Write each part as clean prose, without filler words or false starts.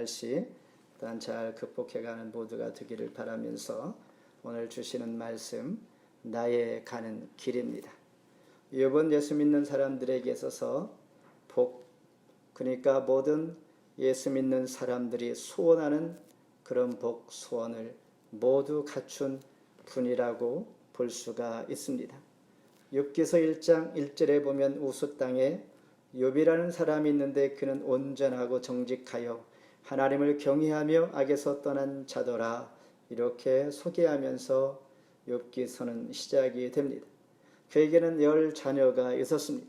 시 또한 잘 극복해가는 모두가 되기를 바라면서 오늘 주시는 말씀, 나의 가는 길입니다. 이번 예수 믿는 사람들에게 있어서 복, 그러니까 모든 예수 믿는 사람들이 소원하는 그런 복, 소원을 모두 갖춘 분이라고 볼 수가 있습니다. 욥기서 1장 1절에 보면 우스 땅에 욥이라는 사람이 있는데 그는 온전하고 정직하여 하나님을 경외하며 악에서 떠난 자더라, 이렇게 소개하면서 욥기서는 시작이 됩니다. 그에게는 10 자녀가 있었습니다.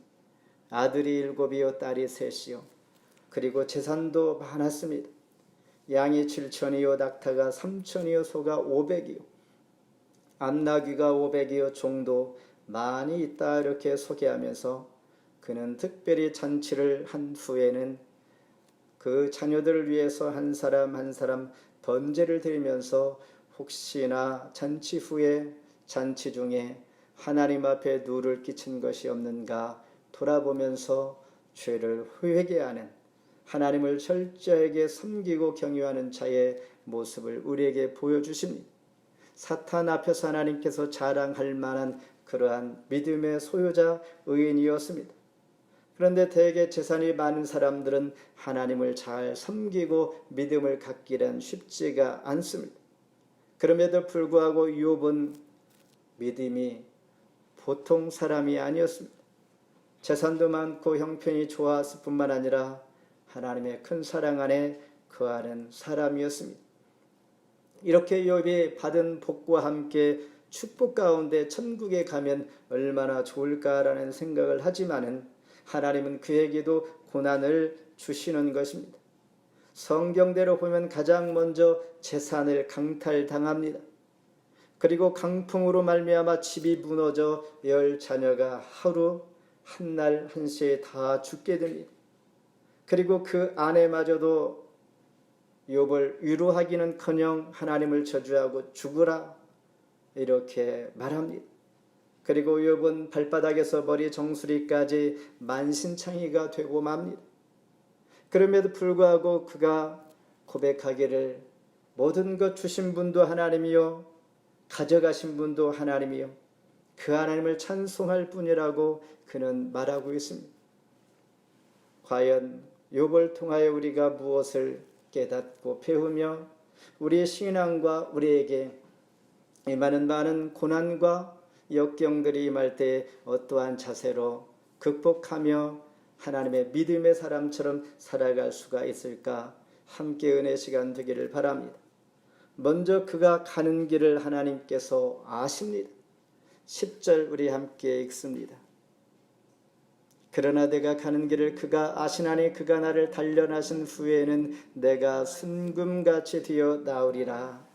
아들이 7이요 딸이 3이요 그리고 재산도 많았습니다. 양이 7천이요 낙타가 3천이요 소가 500이요 암나귀가 500이요 종도 많이 있다, 이렇게 소개하면서 그는 특별히 잔치를 한 후에는 그 자녀들을 위해서 한 사람 한 사람 번제를 드리면서 혹시나 잔치 후에 잔치 중에 하나님 앞에 누를 끼친 것이 없는가 돌아보면서 죄를 회개하는, 하나님을 철저하게 섬기고 경유하는 자의 모습을 우리에게 보여주십니다. 사탄 앞에서 하나님께서 자랑할 만한 그러한 믿음의 소유자 의인이었습니다. 그런데 대개 재산이 많은 사람들은 하나님을 잘 섬기고 믿음을 갖기란 쉽지가 않습니다. 그럼에도 불구하고 욥은 믿음이 보통 사람이 아니었습니다. 재산도 많고 형편이 좋았을 뿐만 아니라 하나님의 큰 사랑 안에 거하는 사람이었습니다. 이렇게 욥이 받은 복과 함께 축복 가운데 천국에 가면 얼마나 좋을까라는 생각을 하지만은 하나님은 그에게도 고난을 주시는 것입니다. 성경대로 보면 가장 먼저 재산을 강탈당합니다. 그리고 강풍으로 말미암아 집이 무너져 10 자녀가 하루 한날 한시에 다 죽게 됩니다. 그리고 그 아내마저도 욥을 위로하기는커녕 하나님을 저주하고 죽으라, 이렇게 말합니다. 그리고 욥은 발바닥에서 머리 정수리까지 만신창이가 되고 맙니다. 그럼에도 불구하고 그가 고백하기를 모든 것 주신 분도 하나님이요 가져가신 분도 하나님이요 그 하나님을 찬송할 뿐이라고 그는 말하고 있습니다. 과연 욥을 통하여 우리가 무엇을 깨닫고 배우며 우리의 신앙과 우리에게 임하는 많은 고난과 역경들이 임할 때 어떠한 자세로 극복하며 하나님의 믿음의 사람처럼 살아갈 수가 있을까, 함께 은혜 시간 되기를 바랍니다. 먼저 그가 가는 길을 하나님께서 아십니다. 10절 우리 함께 읽습니다. 그러나 내가 가는 길을 그가 아시나니 그가 나를 단련하신 후에는 내가 순금같이 되어 나오리라.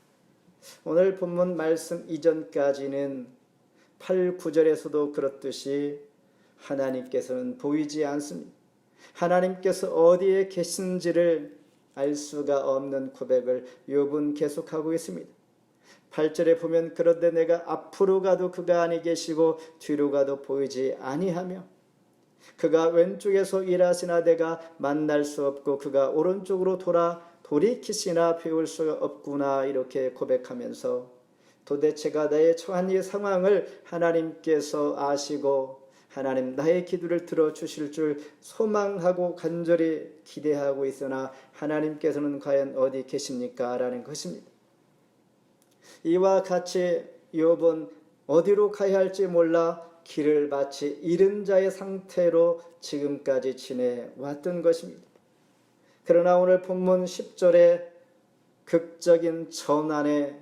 오늘 본문 말씀 이전까지는 8, 9절에서도 그렇듯이 하나님께서는 보이지 않습니다. 하나님께서 어디에 계신지를 알 수가 없는 고백을 욥은 계속하고 있습니다. 8절에 보면 그런데 내가 앞으로 가도 그가 아니 계시고 뒤로 가도 보이지 아니하며 그가 왼쪽에서 일하시나 내가 만날 수 없고 그가 오른쪽으로 돌이키시나 배울 수가 없구나, 이렇게 고백하면서 도대체가 나의 처한 이 상황을 하나님께서 아시고 하나님 나의 기도를 들어주실 줄 소망하고 간절히 기대하고 있으나 하나님께서는 과연 어디 계십니까? 라는 것입니다. 이와 같이 욥은 어디로 가야 할지 몰라 길을 마치 잃은 자의 상태로 지금까지 지내왔던 것입니다. 그러나 오늘 본문 10절에 극적인 전환의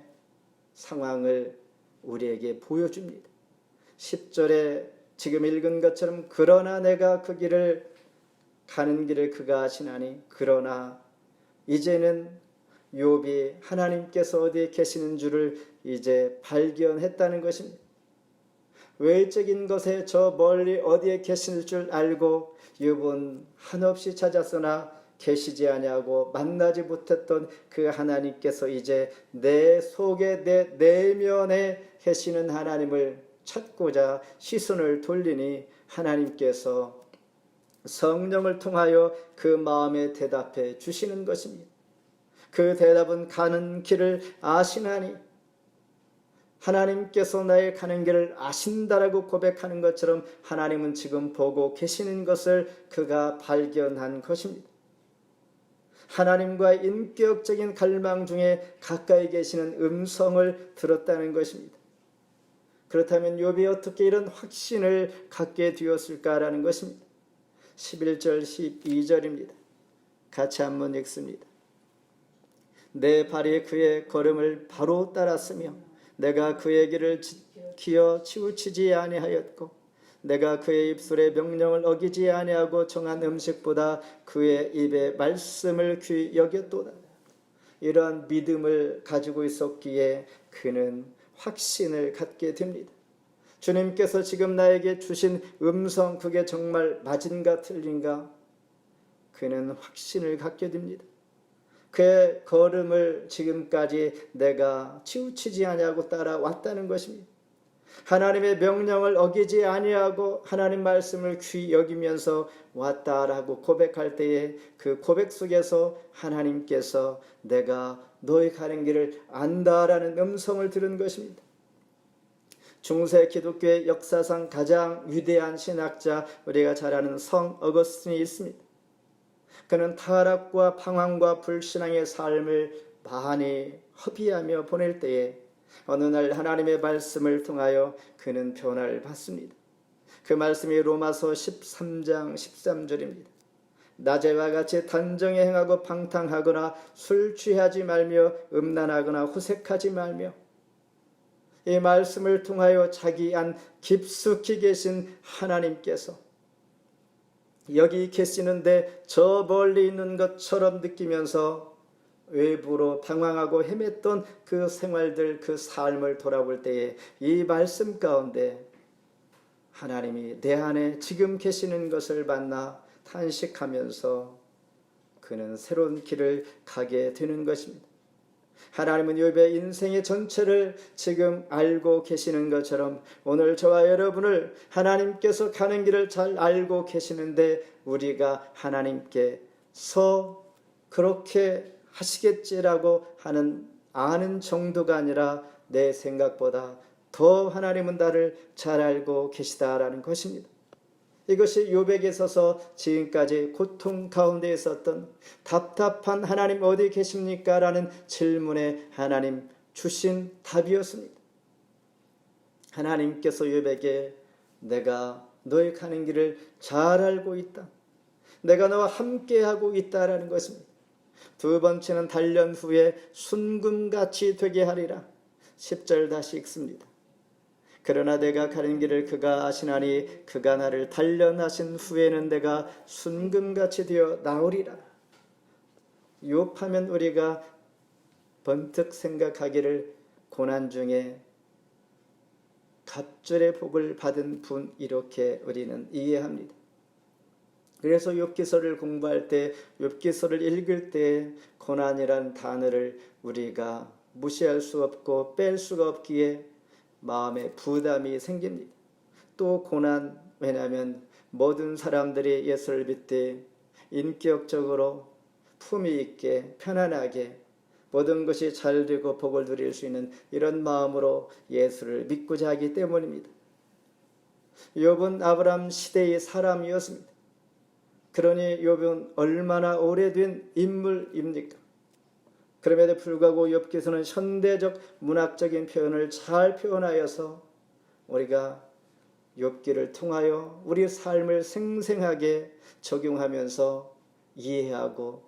상황을 우리에게 보여줍니다. 10절에 지금 읽은 것처럼 그러나 내가 그 길을 가는 길을 그가 아시나니, 그러나 이제는 욥이 하나님께서 어디에 계시는 줄을 이제 발견했다는 것입니다. 외적인 것에 저 멀리 어디에 계실 줄 알고 욥은 한없이 찾았으나 계시지 아니하고 만나지 못했던 그 하나님께서 이제 내 속에 내 내면에 계시는 하나님을 찾고자 시선을 돌리니 하나님께서 성령을 통하여 그 마음에 대답해 주시는 것입니다. 그 대답은 가는 길을 아시나니, 하나님께서 나의 가는 길을 아신다라고 고백하는 것처럼 하나님은 지금 보고 계시는 것을 그가 발견한 것입니다. 하나님과 인격적인 갈망 중에 가까이 계시는 음성을 들었다는 것입니다. 그렇다면 욥이 어떻게 이런 확신을 갖게 되었을까라는 것입니다. 11절 12절입니다. 같이 한번 읽습니다. 내 발이 그의 걸음을 바로 따랐으며 내가 그의 길을 지키어 치우치지 아니하였고 내가 그의 입술의 명령을 어기지 아니하고 정한 음식보다 그의 입의 말씀을 귀히 여겼도다. 이러한 믿음을 가지고 있었기에 그는 확신을 갖게 됩니다. 주님께서 지금 나에게 주신 음성, 그게 정말 맞은가 틀린가? 그는 확신을 갖게 됩니다. 그의 걸음을 지금까지 내가 치우치지 아니하고 따라왔다는 것입니다. 하나님의 명령을 어기지 아니하고 하나님 말씀을 귀히 여기면서 왔다라고 고백할 때에 그 고백 속에서 하나님께서 내가 너의 가는 길을 안다라는 음성을 들은 것입니다. 중세 기독교의 역사상 가장 위대한 신학자, 우리가 잘 아는 성 어거스틴이 있습니다. 그는 타락과 방황과 불신앙의 삶을 많이 허비하며 보낼 때에 어느 날 하나님의 말씀을 통하여 그는 변화를 받습니다. 그 말씀이 로마서 13장 13절입니다. 낮에와 같이 단정히 행하고 방탕하거나 술 취하지 말며 음란하거나 후색하지 말며, 이 말씀을 통하여 자기 안 깊숙이 계신 하나님께서 여기 계시는데 저 멀리 있는 것처럼 느끼면서 외부로 방황하고 헤맸던 그 생활들, 그 삶을 돌아볼 때에 이 말씀 가운데 하나님이 내 안에 지금 계시는 것을 만나 탄식하면서 그는 새로운 길을 가게 되는 것입니다. 하나님은 욥의 인생의 전체를 지금 알고 계시는 것처럼 오늘 저와 여러분을 하나님께서 가는 길을 잘 알고 계시는데, 우리가 하나님께서 그렇게 하시겠지라고 하는 아는 정도가 아니라 내 생각보다 더 하나님은 나를 잘 알고 계시다라는 것입니다. 이것이 욥에게 있어서 지금까지 고통 가운데 있었던 답답한 하나님 어디 계십니까? 라는 질문에 하나님 주신 답이었습니다. 하나님께서 욥에게 내가 너의 가는 길을 잘 알고 있다, 내가 너와 함께하고 있다라는 것입니다. 두 번째는 단련 후에 순금같이 되게 하리라. 10절 다시 읽습니다. 그러나 내가 가는 길을 그가 아시나니 그가 나를 단련하신 후에는 내가 순금같이 되어 나오리라. 욥하면 우리가 번뜩 생각하기를 고난 중에 갑절의 복을 받은 분, 이렇게 우리는 이해합니다. 그래서 욥기서를 공부할 때, 욥기서를 읽을 때 고난이란 단어를 우리가 무시할 수 없고 뺄 수가 없기에 마음에 부담이 생깁니다. 또 고난, 왜냐하면 모든 사람들이 예수를 믿되 인격적으로 품위 있게 편안하게 모든 것이 잘 되고 복을 누릴 수 있는 이런 마음으로 예수를 믿고자 하기 때문입니다. 욥은 아브라함 시대의 사람이었습니다. 그러니 욥은 얼마나 오래된 인물입니까? 그럼에도 불구하고 욥기서는 현대적 문학적인 표현을 잘 표현하여서 우리가 욥기를 통하여 우리 삶을 생생하게 적용하면서 이해하고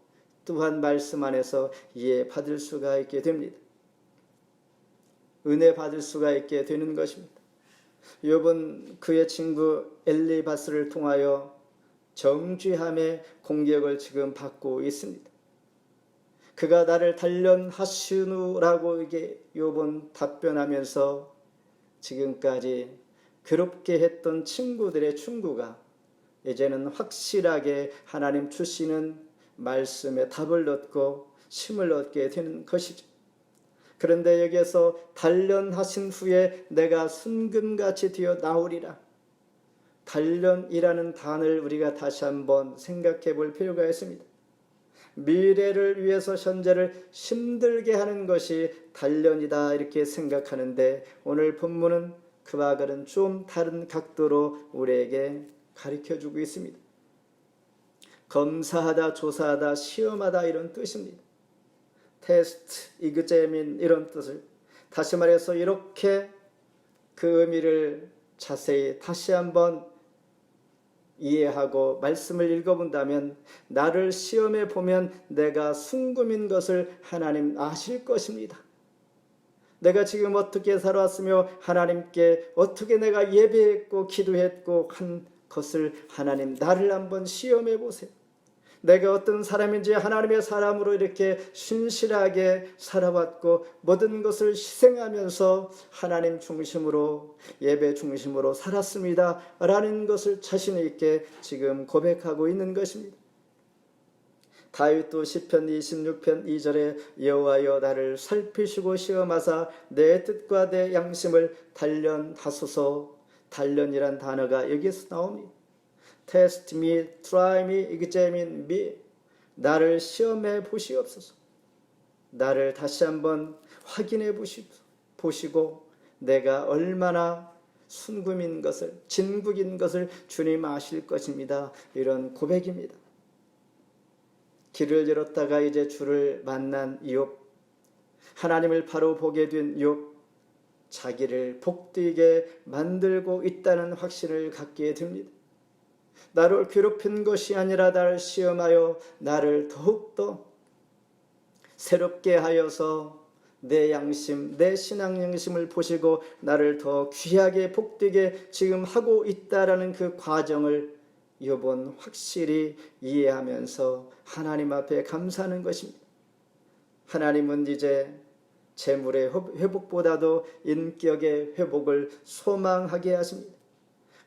또한 말씀 안에서 이해받을 수가 있게 됩니다. 은혜 받을 수가 있게 되는 것입니다. 욥은 그의 친구 엘리바스를 통하여 정죄함의 공격을 지금 받고 있습니다. 그가 나를 단련하시누라고 이게 욥은 답변하면서 지금까지 괴롭게 했던 친구들의 충고가 이제는 확실하게 하나님 주시는 말씀에 답을 얻고 힘을 얻게 되는 것이죠. 그런데 여기에서 단련하신 후에 내가 순금같이 되어 나오리라. 단련이라는 단어를 우리가 다시 한번 생각해 볼 필요가 있습니다. 미래를 위해서 현재를 힘들게 하는 것이 단련이다 이렇게 생각하는데 오늘 본문은 그와 같은 좀 다른 각도로 우리에게 가르쳐주고 있습니다. 검사하다, 조사하다, 시험하다 이런 뜻입니다. 테스트, 이그제민 이런 뜻을 다시 말해서 이렇게 그 의미를 자세히 다시 한번 이해하고 말씀을 읽어본다면 나를 시험해 보면 내가 순금인 것을 하나님 아실 것입니다. 내가 지금 어떻게 살아왔으며 하나님께 어떻게 내가 예배했고 기도했고 한 것을 하나님 나를 한번 시험해 보세요. 내가 어떤 사람인지 하나님의 사람으로 이렇게 신실하게 살아왔고 모든 것을 희생하면서 하나님 중심으로 예배 중심으로 살았습니다 라는 것을 자신 있게 지금 고백하고 있는 것입니다. 다윗도 시편 26편 2절에 여호와여 나를 살피시고 시험하사 내 뜻과 내 양심을 단련하소서. 단련이란 단어가 여기서 나옵니다. Test me, try me, examine me. 나를 시험해 보시옵소서. 나를 다시 한번 확인해 보시고 내가 얼마나 순금인 것을, 진국인 것을 주님 아실 것입니다. 이런 고백입니다. 길을 잃었다가 이제 주를 만난 욥, 하나님을 바로 보게 된 욥, 자기를 복되게 만들고 있다는 확신을 갖게 됩니다. 나를 괴롭힌 것이 아니라 나를 시험하여 나를 더욱더 새롭게 하여서 내 양심, 내 신앙 양심을 보시고 나를 더 귀하게 복되게 지금 하고 있다라는 그 과정을 욥은 확실히 이해하면서 하나님 앞에 감사하는 것입니다. 하나님은 이제 재물의 회복보다도 인격의 회복을 소망하게 하십니다.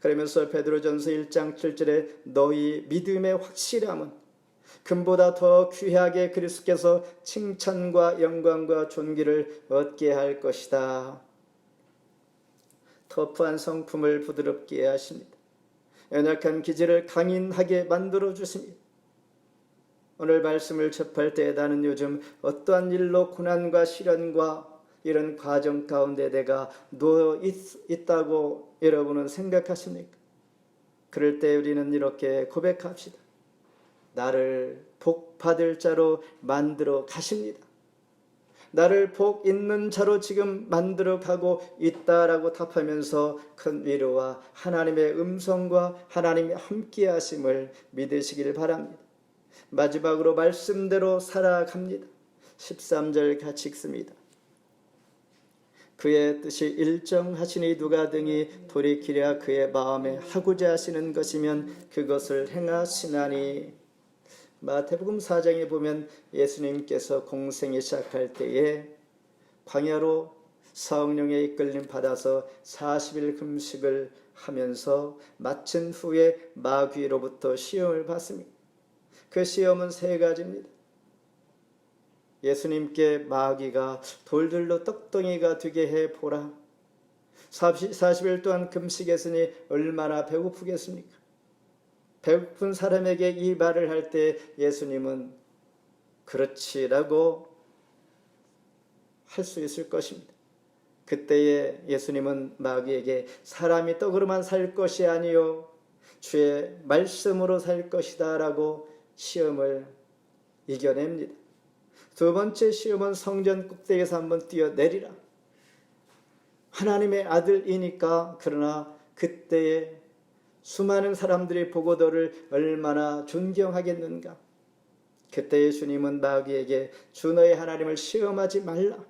그러면서 베드로전서 1장 7절에 너희 믿음의 확실함은 금보다 더 귀하게 그리스도께서 칭찬과 영광과 존귀를 얻게 할 것이다. 터프한 성품을 부드럽게 하십니다. 연약한 기질을 강인하게 만들어 주십니다. 오늘 말씀을 접할 때 나는 요즘 어떠한 일로 고난과 시련과 이런 과정 가운데 내가 놓여 있다고 여러분은 생각하십니까? 그럴 때 우리는 이렇게 고백합시다. 나를 복 받을 자로 만들어 가십니다. 나를 복 있는 자로 지금 만들어 가고 있다라고 답하면서 큰 위로와 하나님의 음성과 하나님의 함께 하심을 믿으시길 바랍니다. 마지막으로 말씀대로 살아갑니다. 13절 같이 읽습니다. 그의 뜻이 일정하시니 누가 등이 돌이키랴. 그의 마음에 하고자 하시는 것이면 그것을 행하시나니. 마태복음 4장에 보면 예수님께서 공생이 시작할 때에 광야로 성령의 이끌림 받아서 40일 금식을 하면서 마친 후에 마귀로부터 시험을 받습니다. 그 시험은 세 가지입니다. 예수님께 마귀가 돌들로 떡덩이가 되게 해보라. 40일 동안 금식했으니 얼마나 배고프겠습니까? 배고픈 사람에게 이 말을 할 때 예수님은 그렇지라고 할 수 있을 것입니다. 그때에 예수님은 마귀에게 사람이 떡으로만 살 것이 아니요 주의 말씀으로 살 것이다 라고 시험을 이겨냅니다. 두 번째 시험은 성전 꼭대기에서 한번 뛰어내리라. 하나님의 아들이니까. 그러나 그때에 수많은 사람들이 보고 너를 얼마나 존경하겠는가. 그때에 주님은 마귀에게 주 너의 하나님을 시험하지 말라.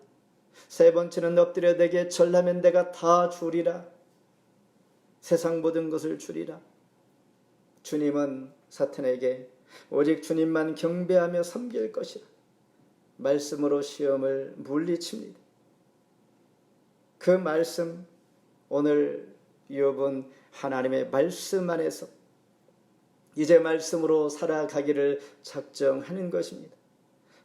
세 번째는 엎드려 내게 절하면 내가 다 주리라. 세상 모든 것을 주리라. 주님은 사탄에게 오직 주님만 경배하며 섬길 것이라. 말씀으로 시험을 물리칩니다. 그 말씀, 오늘 욥은 하나님의 말씀 안에서 이제 말씀으로 살아가기를 작정하는 것입니다.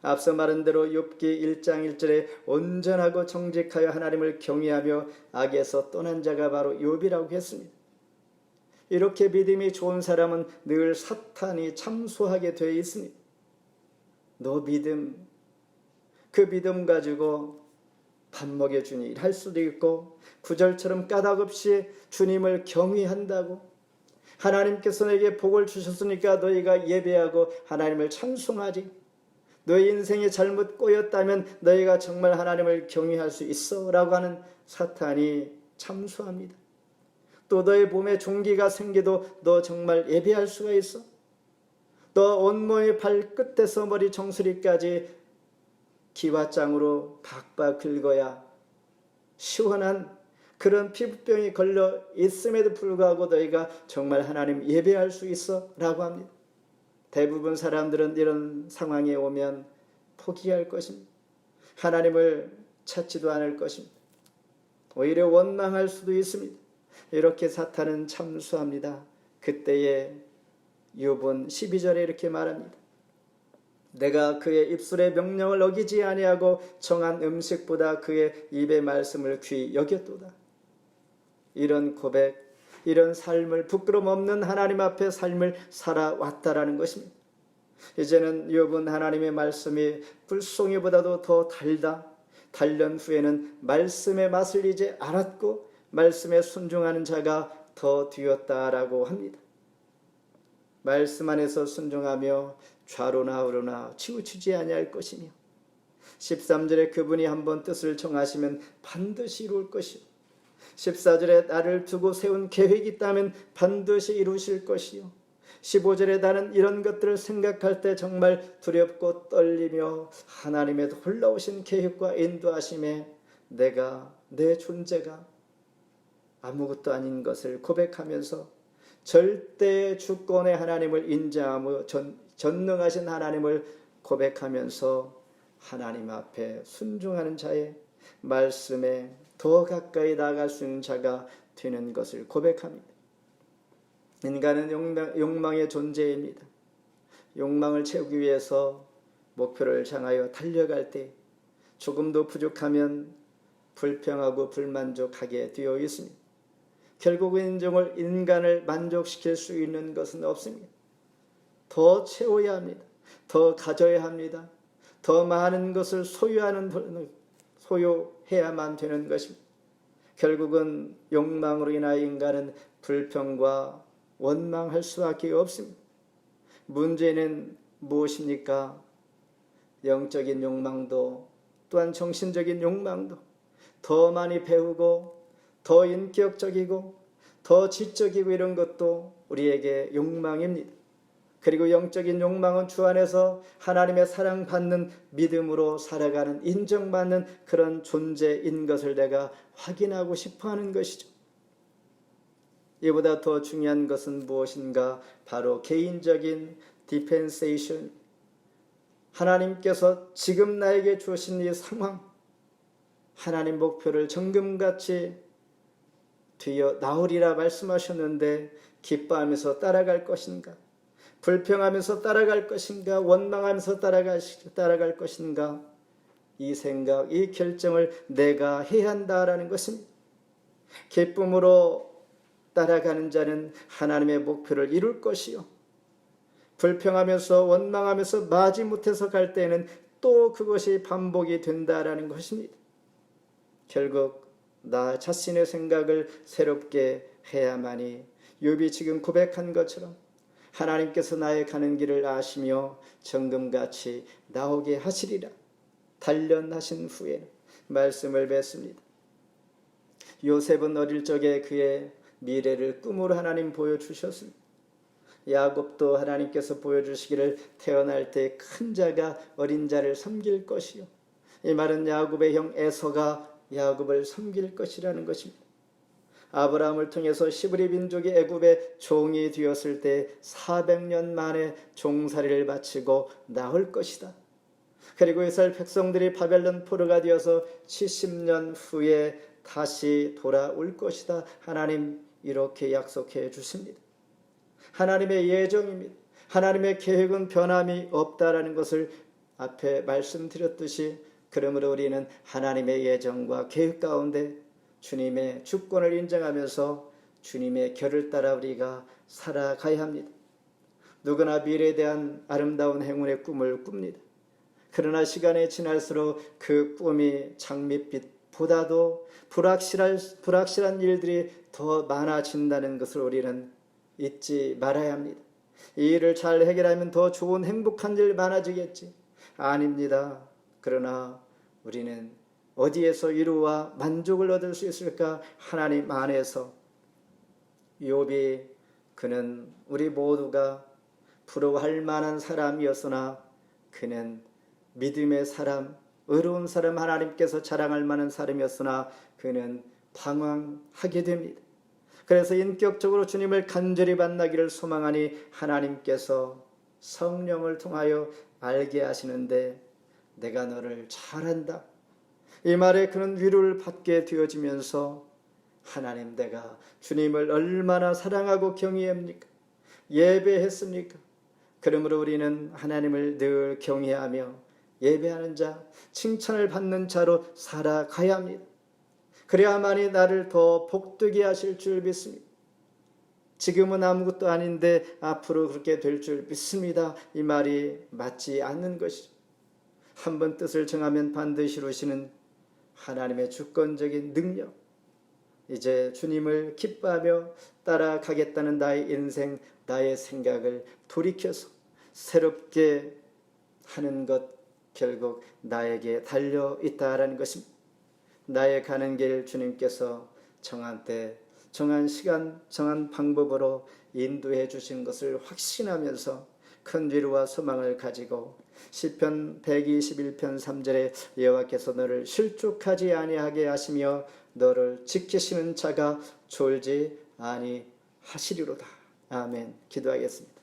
앞서 말한 대로 욥기 1장 1절에 온전하고 정직하여 하나님을 경외하며 악에서 떠난 자가 바로 욥이라고 했습니다. 이렇게 믿음이 좋은 사람은 늘 사탄이 참소하게 되어 있습니다. 너 믿음, 그 믿음 가지고 밥 먹여주니 할 수도 있고, 구절처럼 까닭없이 주님을 경외한다고, 하나님께서 너에게 복을 주셨으니까 너희가 예배하고 하나님을 찬송하지, 너희 인생이 잘못 꼬였다면 너희가 정말 하나님을 경외할 수 있어 라고 하는 사탄이 참소합니다. 또 너의 몸에 종기가 생겨도 너 정말 예배할 수가 있어? 너 온몸의 발끝에서 머리 정수리까지 기와장으로 박박 긁어야 시원한 그런 피부병이 걸려 있음에도 불구하고 너희가 정말 하나님 예배할 수 있어? 라고 합니다. 대부분 사람들은 이런 상황에 오면 포기할 것입니다. 하나님을 찾지도 않을 것입니다. 오히려 원망할 수도 있습니다. 이렇게 사탄은 참수합니다. 그때에 욥은 12절에 이렇게 말합니다. 내가 그의 입술의 명령을 어기지 아니하고 정한 음식보다 그의 입의 말씀을 귀히 여겼도다. 이런 고백, 이런 삶을, 부끄럼 없는 하나님 앞에 삶을 살아왔다라는 것입니다. 이제는 욥은 하나님의 말씀이 불송이보다도 더 달년 후에는 말씀의 맛을 이제 알았고 말씀에 순종하는 자가 더 되었다라고 합니다. 말씀 안에서 순종하며 좌로나 우로나 치우치지 아니할 것이며, 13절에 그분이 한번 뜻을 정하시면 반드시 이룰 것이요, 14절에 나를 두고 세운 계획이 있다면 반드시 이루실 것이요, 15절에 나는 이런 것들을 생각할 때 정말 두렵고 떨리며 하나님의 놀라우신 계획과 인도하심에 내 존재가 아무것도 아닌 것을 고백하면서 절대 주권의 하나님을 인정하며 전능하신 하나님을 고백하면서 하나님 앞에 순종하는 자의 말씀에 더 가까이 나아갈 수 있는 자가 되는 것을 고백합니다. 인간은 욕망의 존재입니다. 욕망을 채우기 위해서 목표를 향하여 달려갈 때 조금도 부족하면 불평하고 불만족하게 되어 있습니다. 결국은 인간을 만족시킬 수 있는 것은 없습니다. 더 채워야 합니다. 더 가져야 합니다. 더 많은 것을 소유해야만 되는 것입니다. 결국은 욕망으로 인하여 인간은 불평과 원망할 수밖에 없습니다. 문제는 무엇입니까? 영적인 욕망도 또한 정신적인 욕망도 더 많이 배우고 더 인격적이고 더 지적이고 이런 것도 우리에게 욕망입니다. 그리고 영적인 욕망은 주 안에서 하나님의 사랑받는 믿음으로 살아가는, 인정받는 그런 존재인 것을 내가 확인하고 싶어하는 것이죠. 이보다 더 중요한 것은 무엇인가? 바로 개인적인 디펜세이션, 하나님께서 지금 나에게 주신 이 상황, 하나님 목표를 정금같이 되어 나오리라 말씀하셨는데 기뻐하면서 따라갈 것인가? 불평하면서 따라갈 것인가? 원망하면서 따라갈 것인가? 이 생각, 이 결정을 내가 해야 한다라는 것입니다. 기쁨으로 따라가는 자는 하나님의 목표를 이룰 것이요, 불평하면서 원망하면서 마지못해서 갈 때에는 또 그것이 반복이 된다라는 것입니다. 결국 나 자신의 생각을 새롭게 해야만이 욥이 지금 고백한 것처럼 하나님께서 나의 가는 길을 아시며 정금같이 나오게 하시리라 단련하신 후에 말씀을 맺습니다. 요셉은 어릴 적에 그의 미래를 꿈으로 하나님 보여주셨습니다. 야곱도 하나님께서 보여주시기를 태어날 때 큰 자가 어린 자를 섬길 것이요, 이 말은 야곱의 형 에서가 야곱을 섬길 것이라는 것입니다. 아브라함을 통해서 시브리 민족이 애굽의 종이 되었을 때 400년 만에 종살이를 바치고 나올 것이다. 그리고 이스라엘 백성들이 바벨론 포로가 되어서 70년 후에 다시 돌아올 것이다. 하나님 이렇게 약속해 주십니다. 하나님의 예정입니다. 하나님의 계획은 변함이 없다라는 것을 앞에 말씀드렸듯이, 그러므로 우리는 하나님의 예정과 계획 가운데 주님의 주권을 인정하면서 주님의 결을 따라 우리가 살아가야 합니다. 누구나 미래에 대한 아름다운 행운의 꿈을 꿉니다. 그러나 시간이 지날수록 그 꿈이 장밋빛보다도 불확실한 일들이 더 많아진다는 것을 우리는 잊지 말아야 합니다. 이 일을 잘 해결하면 더 좋은 행복한 일 많아지겠지. 아닙니다. 그러나 우리는 어디에서 위로와 만족을 얻을 수 있을까? 하나님 안에서. 욥이 그는 우리 모두가 부러워할 만한 사람이었으나 그는 믿음의 사람, 의로운 사람, 하나님께서 자랑할 만한 사람이었으나 그는 방황하게 됩니다. 그래서 인격적으로 주님을 간절히 만나기를 소망하니 하나님께서 성령을 통하여 알게 하시는데 내가 너를 잘 안다. 이 말에 그는 위로를 받게 되어지면서 하나님, 내가 주님을 얼마나 사랑하고 경외합니까? 예배했습니까? 그러므로 우리는 하나님을 늘 경외하며 예배하는 자, 칭찬을 받는 자로 살아가야 합니다. 그래야만이 나를 더 복되게 하실 줄 믿습니다. 지금은 아무것도 아닌데 앞으로 그렇게 될 줄 믿습니다. 이 말이 맞지 않는 것이죠. 한번 뜻을 정하면 반드시 이루시는 하나님의 주권적인 능력, 이제 주님을 기뻐하며 따라가겠다는 나의 인생, 나의 생각을 돌이켜서 새롭게 하는 것, 결국 나에게 달려 있다라는 것입니다. 나의 가는 길 주님께서 정한 때, 정한 시간, 정한 방법으로 인도해 주신 것을 확신하면서 큰 위로와 소망을 가지고 시편 121편 3절에 여호와께서 너를 실족하지 아니하게 하시며 너를 지키시는 자가 졸지 아니하시리로다. 아멘. 기도하겠습니다.